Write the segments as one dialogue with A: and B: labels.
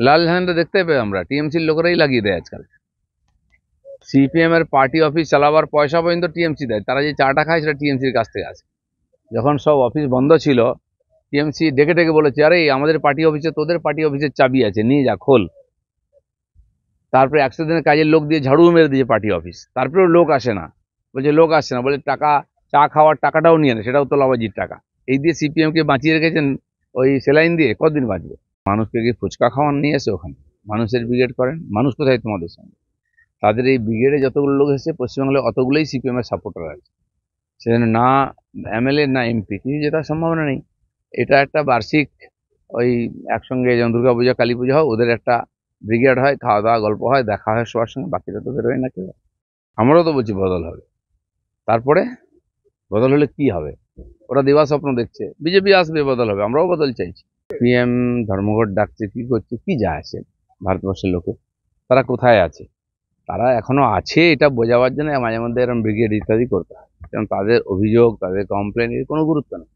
A: লাল ঝান্ডা দেখতে পাই আমরা, টিএমসির লোকেরাই লাগিয়ে দেয় আজকাল। সিপিএম এর পার্টি অফিস চালাবার পয়সা পর্যন্ত টিএমসি দেয়, তারা যে চাটা খায় সেটা টিএমসির কাছ থেকে আসে। যখন সব অফিস বন্ধ ছিল, টিএমসি ডেকে ডেকে বলেছে, আরে আমাদের পার্টি অফিসে তোদের পার্টি অফিসের চাবি আছে, নিয়ে যা, খোল। তারপরে 100 দিনের কাজের লোক দিয়ে ঝাড়ু মেরে দিয়েছে পার্টি অফিস, তারপরেও লোক আসে না। বলছে লোক আসছে না, বলে টাকা, চা খাওয়ার টাকাটাও নিয়ে নেয়, সেটাও তোলাবাজির টাকা। এই দিয়ে সিপিএম কে বাঁচিয়ে রেখেছেন, ওই সেলাইন দিয়ে কতদিন বাঁচবে? মানুষকে কি ফুচকা খাওয়ান নিয়ে এসে ওখানে মানুষের ব্রিগেড করেন? মানুষ কোথায় তোমাদের সঙ্গে? তাদের এই ব্রিগেডে যতগুলো লোক এসেছে পশ্চিমবাংলায় অতগুলোই সিপিএম এর সাপোর্টার আছে। সেজন্য না এমএলএ না এমপি কিছু জেতার সম্ভাবনা নেই। এটা একটা বার্ষিক, ওই একসঙ্গে যেমন দুর্গাপূজা কালী পুজো হয়, ওদের একটা ব্রিগেড হয়, খাওয়া দাওয়া গল্প হয়, দেখা হয় সবার সঙ্গে, বাকিটা তো বেরোয় না কেউ। আমরাও তো বলছি বদল হবে, তারপরে বদল হলে কি হবে? ওরা দেওয়া স্বপ্ন দেখছে, বিজেপি আসবে, বদল হবে, আমরাও বদল চাইছি। পিএম ধর্মঘট ডাকছে, কি করছে, কি যায় আসে ভারতবর্ষের লোকে? তারা কোথায় আছে? তারা এখনো আছে এটা বোঝাবার জন্য মাঝে মধ্যে এরকম ব্রিগেড ইত্যাদি করতে হয়, কারণ তাদের অভিযোগ, তাদের কমপ্লেন এর কোনো গুরুত্ব নেই।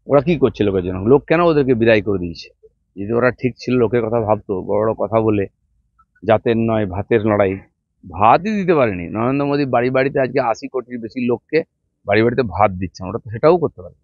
A: ওরা কি করছে লোকের জন্য? লোক কেন ওদেরকে বিদায় করে দিয়েছে? যদি ওরা ঠিক ছিল, লোকের কথা ভাবতো, বড় বড় কথা বলে, জাতের নয় ভাতের লড়াই, ভাতই দিতে পারেনি নরেন্দ্র মোদী। বাড়ি বাড়িতে আজকে 80 কোটির বেশি লোককে বাড়ি বাড়িতে ভাত দিচ্ছেন, ওরা তো সেটাও করতে পারে।